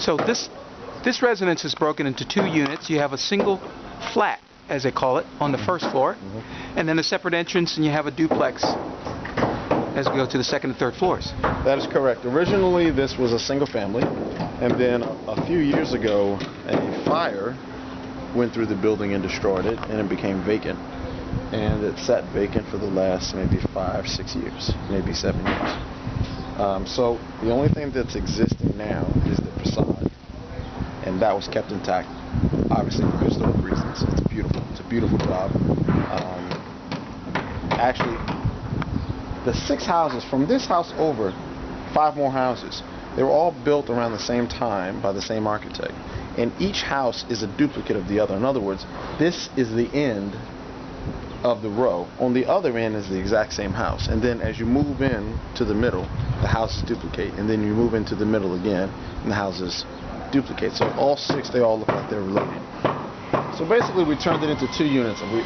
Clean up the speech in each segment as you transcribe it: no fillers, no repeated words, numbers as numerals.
So this residence is broken into 2 units. You have a single flat, as they call it, on the first floor, and then a separate entrance, and you have a duplex as we go to the second and third floors. That is correct. Originally, this was a single family, and then a few years ago, a fire went through the building and destroyed it, and it became vacant. And it sat vacant for the last maybe 5, 6 years, maybe 7 years. So the only thing that's existing now is the facade, and that was kept intact, obviously for historic reasons. It's beautiful. It's a beautiful job. Actually, the 6 houses from this house over, 5 more houses, they were all built around the same time by the same architect, and each house is a duplicate of the other. In other words, this is the end of the row. On the other end is the exact same house, and then as you move in to the middle, the houses duplicate, and then you move into the middle again, and the houses duplicate. So all 6, they all look like they're related. So basically, we turned it into 2 units, and we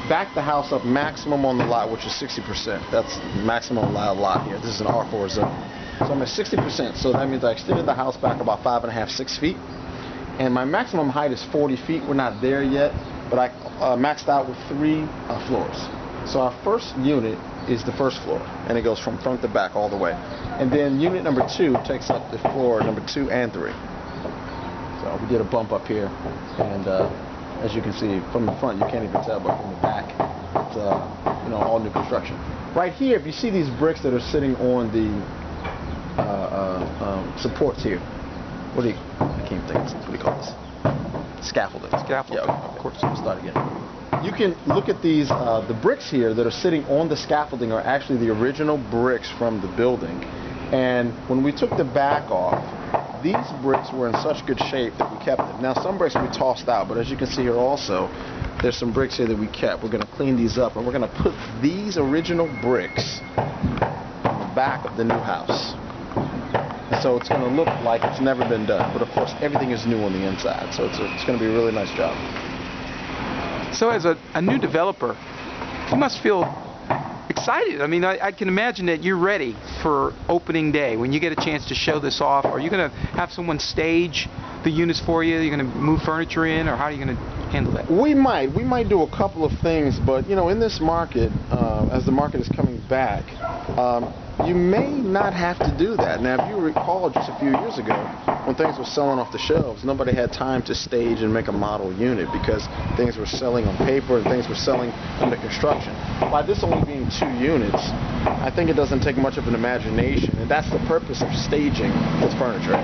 backed the house up maximum on the lot, which is 60%. That's maximum allowed lot here. This is an R4 zone. So I'm at 60%. So that means I extended the house back about 5.5, 6 feet, and my maximum height is 40 feet. We're not there yet, but I maxed out with 3 floors. So our first unit is the first floor, and it goes from front to back all the way. And then unit number 2 takes up the floor number 2 and 3. So we did a bump up here, and as you can see from the front, you can't even tell, but from the back, it's all new construction. Right here, if you see these bricks that are sitting on the supports here, I can't even think of this. What do you call this? Scaffolding. Scaffolding. Yeah, of course. We'll start again. You can look at these. The bricks here that are sitting on the scaffolding are actually the original bricks from the building. And when we took the back off, these bricks were in such good shape that we kept them. Now, some bricks we tossed out, but as you can see here also, there's some bricks here that we kept. We're going to clean these up, and we're going to put these original bricks on the back of the new house. So it's going to look like it's never been done, but of course everything is new on the inside, so it's going to be a really nice job. So as a new developer, you must feel excited. I mean, I can imagine that you're ready for opening day when you get a chance to show this off. Are you going to have someone stage the units for you? Are you going to move furniture in, or how are you going to handle that? We might do a couple of things, but in this market, as the market is coming back, you may not have to do that. Now, if you recall, just a few years ago, when things were selling off the shelves, nobody had time to stage and make a model unit because things were selling on paper and things were selling under construction. By this only being 2 units, I think it doesn't take much of an imagination, and that's the purpose of staging with furniture,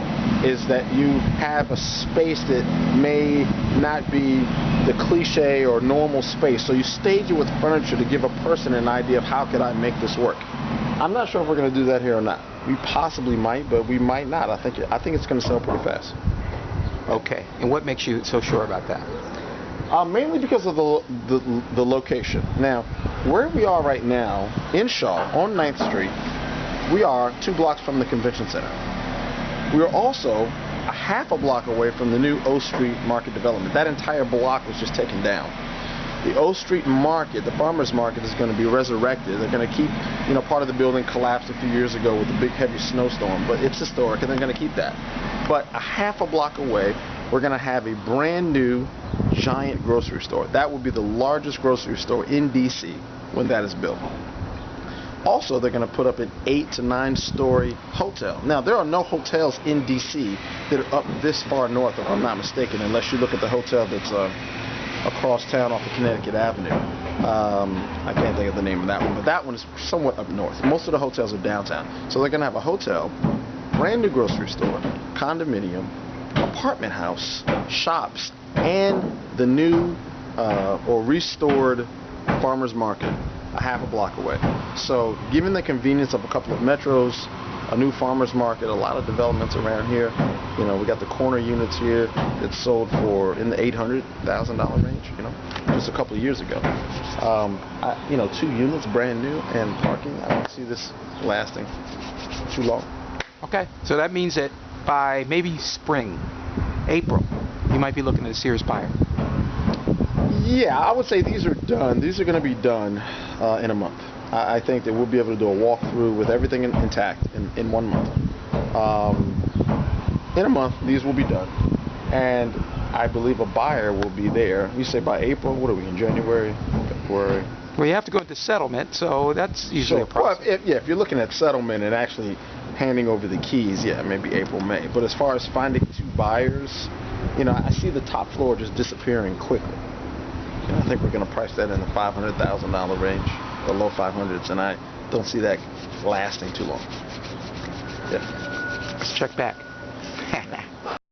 is that you have a space that may not be the cliche or normal space. So you stage it with furniture to give a person an idea of how could I make this work. I'm not sure if we're going to do that here or not. We possibly might, but we might not. I think it's going to sell pretty fast. Okay. And what makes you so sure about that? Mainly because of the location. Now, where we are right now, in Shaw, on 9th Street, we are 2 blocks from the convention center. We are also a half a block away from the new O Street Market development. That entire block was just taken down. The O Street Market, the farmers market, is going to be resurrected. They're going to keep, part of the building collapsed a few years ago with a big heavy snowstorm, but it's historic, and they're going to keep that. But a half a block away, we're going to have a brand new giant grocery store. That will be the largest grocery store in DC when that is built. Also, they're going to put up an 8 to 9 story hotel. Now, there are no hotels in DC that are up this far north, if I'm not mistaken, unless you look at the hotel that's across town off of Connecticut Avenue. I can't think of the name of that one, but that one is somewhat up north. Most of the hotels are downtown. So they're going to have a hotel, brand new grocery store, condominium, apartment house, shops, and the new or restored farmers market a half a block away. So given the convenience of a couple of metros, a new farmers market, a lot of developments around here, we got the corner units here that sold for in the $800,000 range, just a couple of years ago. 2 units, brand new, and parking. I don't see this lasting too long. Okay, so that means that by maybe spring, April, you might be looking at a Sears buyer. Yeah, I would say these are done. These are going to be done in a month. I think that we'll be able to do a walkthrough with everything intact in 1 month. In a month, these will be done. And I believe a buyer will be there. We say by April, what are we in January, February? Well, you have to go into settlement, so that's usually a process. Well, if you're looking at settlement and actually handing over the keys, yeah, maybe April, May. But as far as finding 2 buyers, I see the top floor just disappearing quickly. I think we're going to price that in the $500,000 range, the low 500s, and I don't see that lasting too long. Yeah. Let's check back.